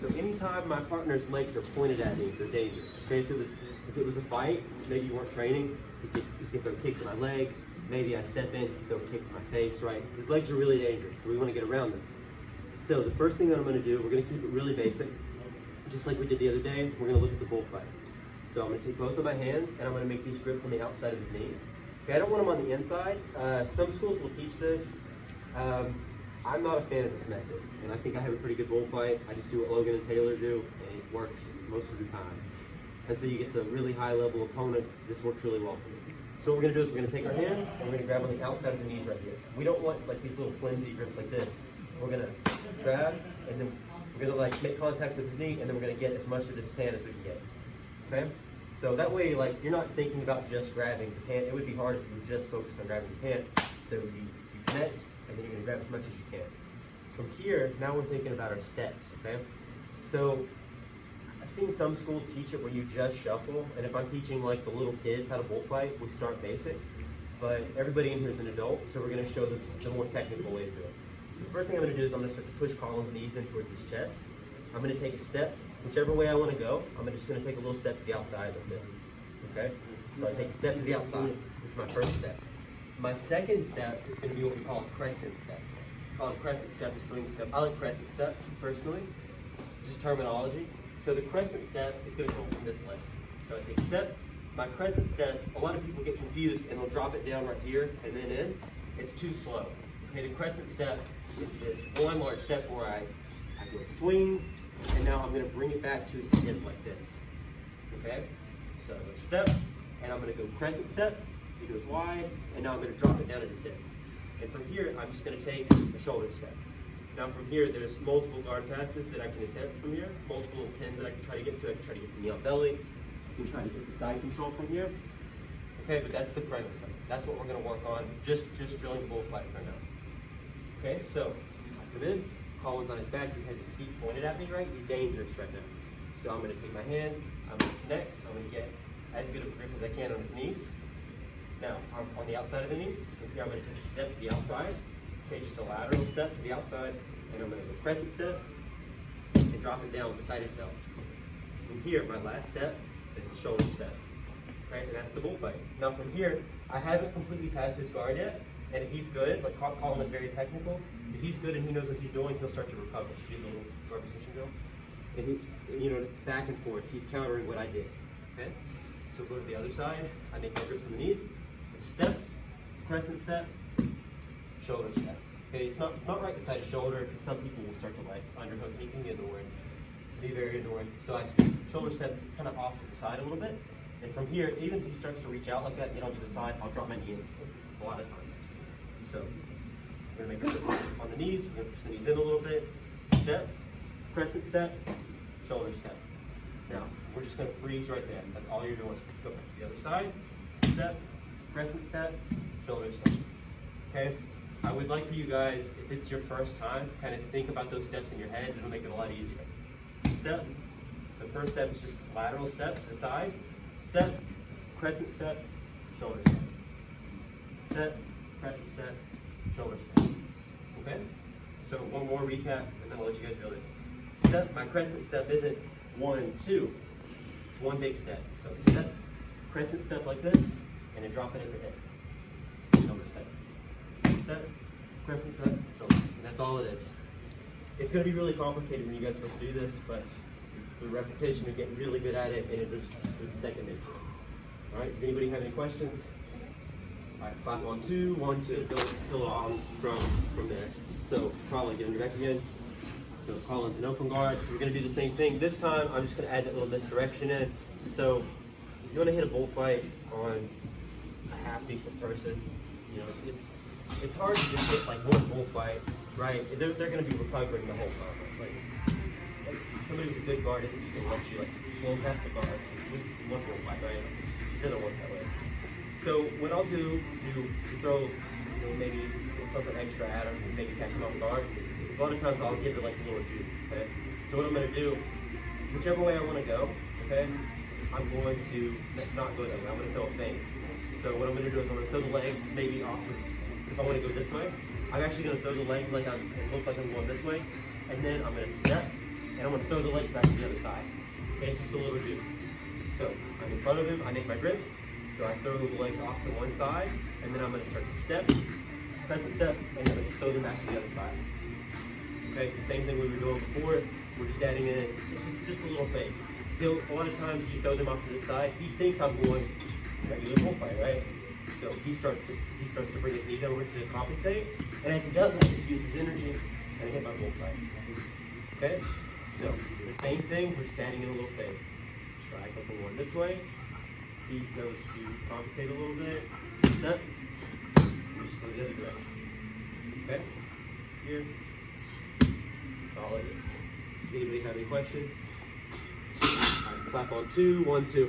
So anytime my partner's legs are pointed at me, they're dangerous. Okay, if it was a fight, maybe you weren't training, you could throw kicks at my legs. Maybe I step in, you could throw a kick to my face, right? His legs are really dangerous, so we want to get around them. So the first thing that I'm going to do, we're going to keep it really basic. Just like we did the other day, we're going to look at the bullfight. So I'm going to take both of my hands and I'm going to make these grips on the outside of his knees. Okay, I don't want them on the inside. Some schools will teach this. I'm not a fan of this method, and I think I have a pretty good bullfight. I just do what Logan and Taylor do, and it works most of the time. Until you get to really high level opponents, this works really well for me. So what we're going to do is we're going to take our hands and we're going to grab on the outside of the knees right here. We don't want like these little flimsy grips like this. We're going to grab and then we're going to like make contact with his knee, and then we're going to get as much of this pan as we can get. Okay? So that way, like, you're not thinking about just grabbing the pant. It would be hard if you were just focused on grabbing the pants. So you connect, and then you're gonna grab as much as you can. From here, now we're thinking about our steps, okay? So I've seen some schools teach it where you just shuffle, and if I'm teaching like the little kids how to bullfight, we start basic. But everybody in here is an adult, so we're gonna show the more technical way to do it. So the first thing I'm gonna do is I'm gonna start to push Colin's knees in towards his chest. I'm gonna take a step. Whichever way I want to go, I'm just going to take a little step to the outside like this, okay? So I take a step to the outside. This is my first step. My second step is going to be what we call a crescent step. Call it a crescent step, a swing step. I like crescent step, personally. It's just terminology. So the crescent step is going to come from this leg. So I take a step. My crescent step, a lot of people get confused and they'll drop it down right here and then in. It's too slow. Okay, the crescent step is this one large step where I go swing, and now I'm going to bring it back to its hip like this. Okay? So I go step, and I'm going to go crescent step. He goes wide, and now I'm going to drop it down at his hip. And from here, I'm just going to take a shoulder step. Now from here, there's multiple guard passes that I can attempt from here, multiple pins that I can try to get to. I can try to get to knee on belly. I can try to get to side control from here. Okay, but that's the premise of it. That's what we're going to work on, just drilling bullfight right now. Okay, so I come in. Colin's on his back, he has his feet pointed at me, right? He's dangerous right now. So I'm going to take my hands, I'm going to connect, I'm going to get as good of a grip as I can on his knees. Now, I'm on the outside of the knee. From here, I'm going to take a step to the outside. Okay, just a lateral step to the outside. And I'm going to go crescent step and drop it down beside his belt. From here, my last step is the shoulder step. Right, and that's the bullfight. Now from here, I haven't completely passed his guard yet. And if he's good, like Colin is very technical, if he's good and he knows what he's doing, he'll start to recover. See the little guard position go? And he, it's back and forth. He's countering what I did, okay? So go to the other side. I make my grips on the knees. Step, crescent step, shoulder step. Okay, it's not right beside his shoulder because some people will start to like underhook. He can get annoying. Be very annoying. So I shoulder step kind of off to the side a little bit. And from here, even if he starts to reach out like that, get onto the side, I'll drop my knee in a lot of times. So we're going to make it on the knees. We're going to push the knees in a little bit. Step, crescent step, shoulder step. Now, we're just going to freeze right there. That's all you're doing. Go to the other side. Step, crescent step, shoulder step. Okay? I would like for you guys, if it's your first time, kind of think about those steps in your head. It'll make it a lot easier. Step. So first step is just lateral step to the side. Step, crescent step, shoulder step. Step, crescent step, shoulder step. Okay? So one more recap, and then I'll let you guys drill this. Step, my crescent step isn't 1, 2. It's one big step. So step, crescent step like this, and then drop it at the hip. Shoulder step. Step, crescent step, shoulder step. And that's all it is. It's going to be really complicated when you guys first do this, but through repetition, you get really good at it, and it'll just be second nature. All right, does anybody have any questions? All right, clap on 2, 1, 2, go on from there. So probably get on your back again. So Colin's an open guard. We're going to do the same thing. This time, I'm just going to add that little misdirection in. So if you want to hit a bullfight on a half-decent person, it's hard to just hit like one bullfight, right? They're going to be recovering the whole time. Like somebody who's a good guard isn't just going to let you like blow past the guard with one bullfight, right? It doesn't work that way. So what I'll do to throw, maybe something extra at him and maybe catch him off guard, is a lot of times I'll give it like a little juke, okay? So what I'm going to do, whichever way I want to go, okay, I'm going to not go that way. I'm going to throw a feint. So what I'm going to do is I'm going to throw the legs maybe off. If I want to go this way, I'm actually going to throw the legs like it looks like I'm going this way, and then I'm going to step, and and I'm gonna throw the legs back to the other side. Okay, it's just a little do. So I'm in front of him, I make my grips, so I throw the legs off to one side, and then I'm gonna start to step, crescent step, and then throw them back to the other side. Okay, it's the same thing we were doing before. We're just adding in, it's just a little thing. A lot of times you throw them off to the side, he thinks I'm going regular bullfight, right? So he starts to bring his knees over to compensate, and as he does, I just use his energy and I hit my bullfight. Okay? So it's the same thing, we're just adding in a little thing. Try a couple one this way. He goes to compensate a little bit. Step. Just go the other direction. Okay? Here. That's all it is. Does anybody have any questions? All right, clap on 2, 1, 2.